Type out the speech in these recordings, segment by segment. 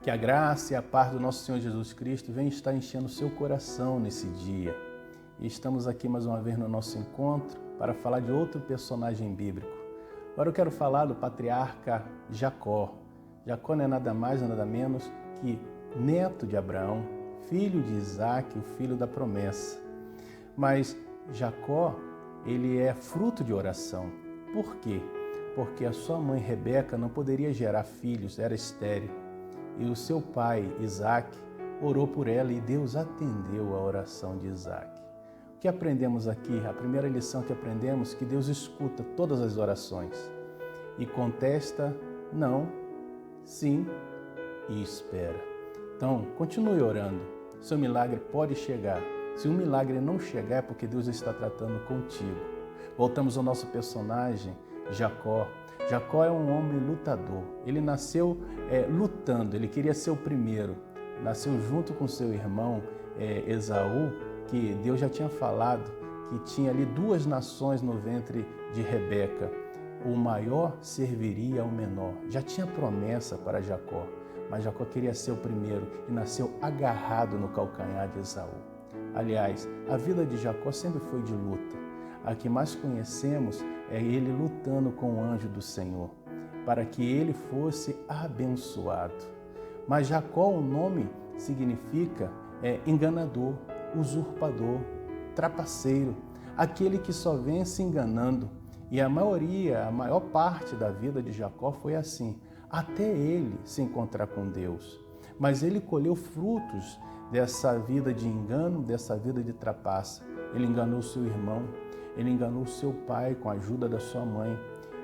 Que a graça e a paz do nosso Senhor Jesus Cristo venham estar enchendo o seu coração nesse dia. E estamos aqui mais uma vez no nosso encontro para falar de outro personagem bíblico. Agora eu quero falar do patriarca Jacó. Jacó não é nada mais, nada menos que neto de Abraão, filho de Isaac, o filho da promessa. Mas Jacó, ele é fruto de oração. Por quê? Porque a sua mãe Rebeca não poderia gerar filhos, era estéril. E o seu pai, Isaac, orou por ela e Deus atendeu a oração de Isaac. O que aprendemos aqui? A primeira lição que aprendemos é que Deus escuta todas as orações e contesta não, sim e espera. Então, continue orando. Seu milagre pode chegar. Se um milagre não chegar, é porque Deus está tratando contigo. Voltamos ao nosso personagem, Jacó. Jacó é um homem lutador. Ele nasceu lutando, ele queria ser o primeiro. Nasceu junto com seu irmão Esaú, que Deus já tinha falado que tinha ali duas nações no ventre de Rebeca. O maior serviria ao menor. Já tinha promessa para Jacó, mas Jacó queria ser o primeiro e nasceu agarrado no calcanhar de Esaú. Aliás, a vida de Jacó sempre foi de luta. A que mais conhecemos é ele lutando com o anjo do Senhor, para que ele fosse abençoado. Mas Jacó, o nome significa enganador, usurpador, trapaceiro, aquele que só vem se enganando. E a maior parte da vida de Jacó foi assim, até ele se encontrar com Deus. Mas ele colheu frutos dessa vida de engano, dessa vida de trapaça. Ele enganou seu irmão, ele enganou seu pai com a ajuda da sua mãe.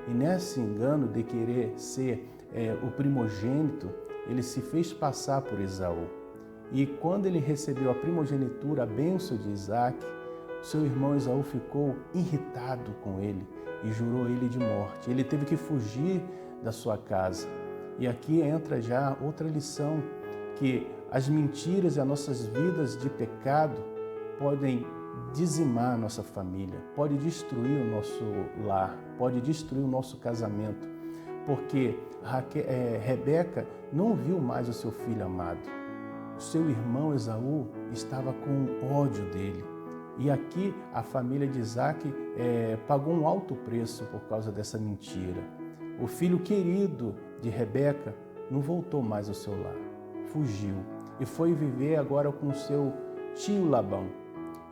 E nesse engano de querer ser o primogênito, ele se fez passar por Esaú. E quando ele recebeu a primogenitura, a bênção de Isaac, seu irmão Esaú ficou irritado com ele e jurou ele de morte. Ele teve que fugir da sua casa. E aqui entra já outra lição, que as mentiras e as nossas vidas de pecado podem dizimar a nossa família, pode destruir o nosso lar, pode destruir o nosso casamento, porque Rebeca não viu mais o seu filho amado. O seu irmão Esaú estava com ódio dele. E aqui a família de Isaac pagou um alto preço por causa dessa mentira. O filho querido de Rebeca não voltou mais ao seu lar, fugiu e foi viver agora com o seu tio Labão.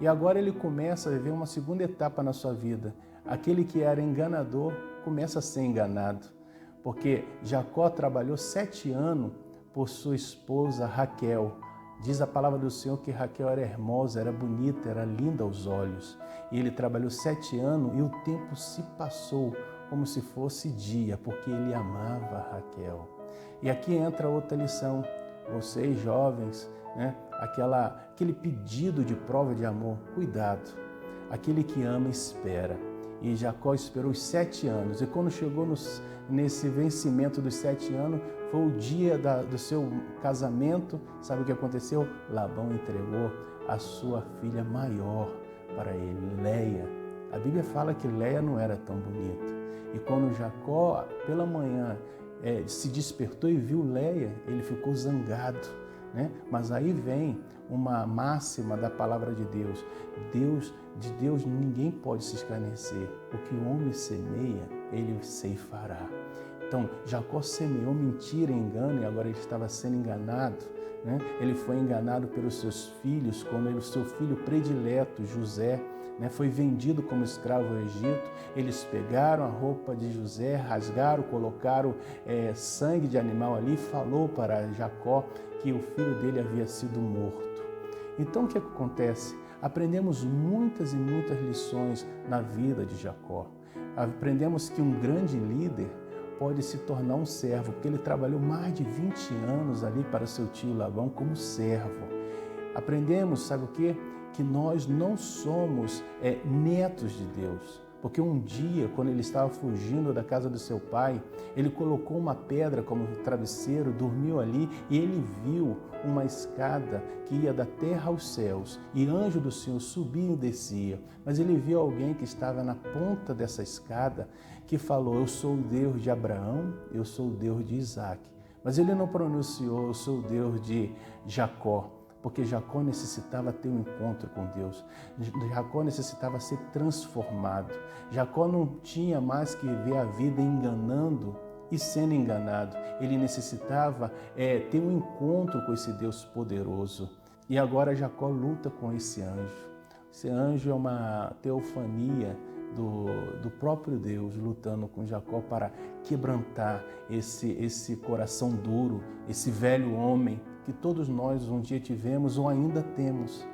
E agora ele começa a viver uma segunda etapa na sua vida. Aquele que era enganador começa a ser enganado, porque Jacó trabalhou 7 anos por sua esposa Raquel. Diz a palavra do Senhor que Raquel era hermosa, era bonita, era linda aos olhos. E ele trabalhou 7 anos e o tempo se passou como se fosse dia, porque ele amava Raquel. E aqui entra outra lição. Vocês jovens, né? Aquele pedido de prova de amor, cuidado. Aquele que ama espera. E Jacó esperou os 7 anos. E quando chegou nesse vencimento dos 7 anos, foi o dia do seu casamento. Sabe o que aconteceu? Labão entregou a sua filha maior para ele, Leia. A Bíblia fala que Leia não era tão bonita. E quando Jacó, pela manhã, se despertou e viu Leia, ele ficou zangado, né? Mas aí vem uma máxima da palavra de Deus. De Deus ninguém pode se escarnecer. O que o homem semeia, ele ceifará. Então, Jacó semeou mentira e engano e agora ele estava sendo enganado, né? Ele foi enganado pelos seus filhos, quando o seu filho predileto, José, né, foi vendido como escravo ao Egito. Eles pegaram a roupa de José, rasgaram, colocaram sangue de animal ali e falou para Jacó que o filho dele havia sido morto. Então o que acontece? Aprendemos muitas e muitas lições na vida de Jacó. Aprendemos que um grande líder pode se tornar um servo, porque ele trabalhou mais de 20 anos ali para seu tio Labão como servo. Aprendemos, sabe o quê? Que nós não somos netos de Deus. Porque um dia, quando ele estava fugindo da casa do seu pai, ele colocou uma pedra como travesseiro, dormiu ali e ele viu uma escada que ia da terra aos céus e anjo do Senhor subia e descia. Mas ele viu alguém que estava na ponta dessa escada que falou: eu sou o Deus de Abraão, eu sou o Deus de Isaac. Mas ele não pronunciou "eu sou o Deus de Jacó", porque Jacó necessitava ter um encontro com Deus. Jacó necessitava ser transformado. Jacó não tinha mais que ver a vida enganando e sendo enganado. Ele necessitava ter um encontro com esse Deus poderoso. E agora Jacó luta com esse anjo. Esse anjo é uma teofania do próprio Deus lutando com Jacó para quebrantar esse coração duro, esse velho homem que todos nós um dia tivemos ou ainda temos.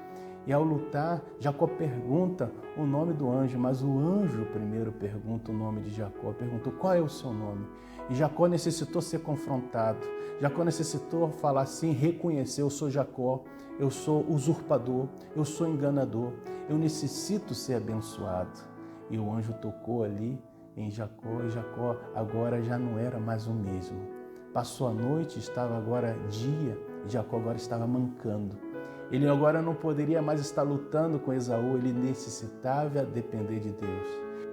E ao lutar, Jacó pergunta o nome do anjo, mas o anjo primeiro pergunta o nome de Jacó, perguntou qual é o seu nome. E Jacó necessitou ser confrontado. Jacó necessitou falar assim, reconhecer: eu sou Jacó, eu sou usurpador, eu sou enganador, eu necessito ser abençoado. E o anjo tocou ali em Jacó, e Jacó agora já não era mais o mesmo. Passou a noite, estava agora dia, e Jacó agora estava mancando. Ele agora não poderia mais estar lutando com Esaú, ele necessitava depender de Deus.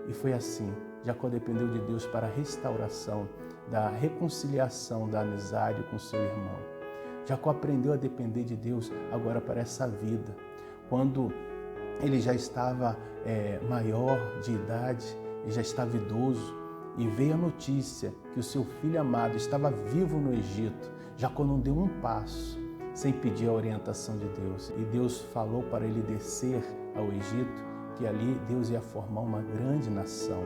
E foi assim, Jacó dependeu de Deus para a restauração, da reconciliação, da amizade com seu irmão. Jacó aprendeu a depender de Deus agora para essa vida. Quando ele já estava maior de idade, ele já estava idoso, e veio a notícia que o seu filho amado estava vivo no Egito. Jacó não deu um passo sem pedir a orientação de Deus. E Deus falou para ele descer ao Egito, que ali Deus ia formar uma grande nação.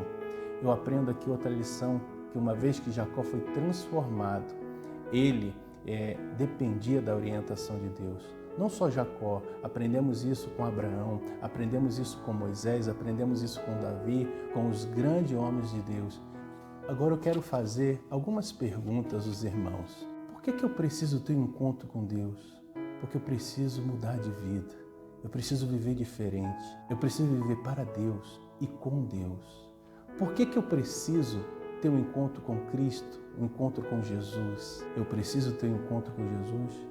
Eu aprendo aqui outra lição, que uma vez que Jacó foi transformado, ele dependia da orientação de Deus. Não só Jacó, aprendemos isso com Abraão, aprendemos isso com Moisés, aprendemos isso com Davi, com os grandes homens de Deus. Agora eu quero fazer algumas perguntas aos irmãos. Por que eu preciso ter um encontro com Deus? Porque eu preciso mudar de vida, eu preciso viver diferente, eu preciso viver para Deus e com Deus. Por que eu preciso ter um encontro com Cristo, um encontro com Jesus? Eu preciso ter um encontro com Jesus,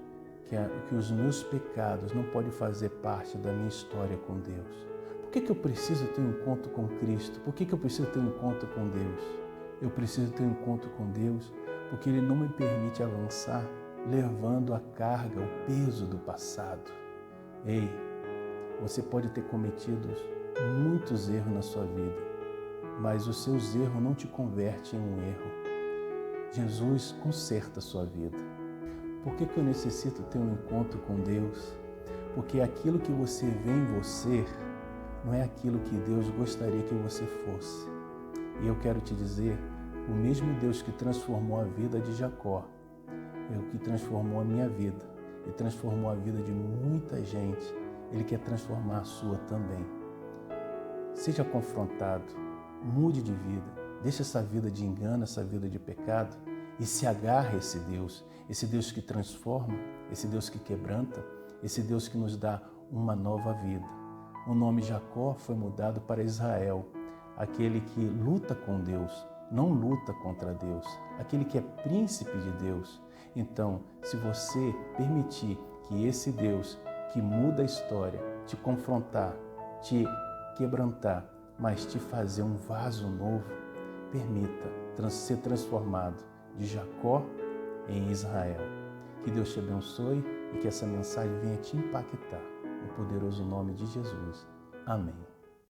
que os meus pecados não podem fazer parte da minha história com Deus. Por que eu preciso ter um encontro com Cristo? Por que eu preciso ter um encontro com Deus? Eu preciso ter um encontro com Deus porque Ele não me permite avançar levando a carga, o peso do passado. Ei, você pode ter cometido muitos erros na sua vida, mas os seus erros não te convertem em um erro. Jesus conserta a sua vida. Por que eu necessito ter um encontro com Deus? Porque aquilo que você vê em você não é aquilo que Deus gostaria que você fosse. E eu quero te dizer, o mesmo Deus que transformou a vida de Jacó é o que transformou a minha vida e transformou a vida de muita gente. Ele quer transformar a sua também. Seja confrontado, mude de vida, deixe essa vida de engano, essa vida de pecado e se agarre a esse Deus que transforma, esse Deus que quebranta, esse Deus que nos dá uma nova vida. O nome Jacó foi mudado para Israel, aquele que luta com Deus, não luta contra Deus, aquele que é príncipe de Deus. Então, se você permitir que esse Deus que muda a história, te confrontar, te quebrantar, mas te fazer um vaso novo, permita ser transformado de Jacó em Israel. Que Deus te abençoe e que essa mensagem venha te impactar. No poderoso nome de Jesus. Amém.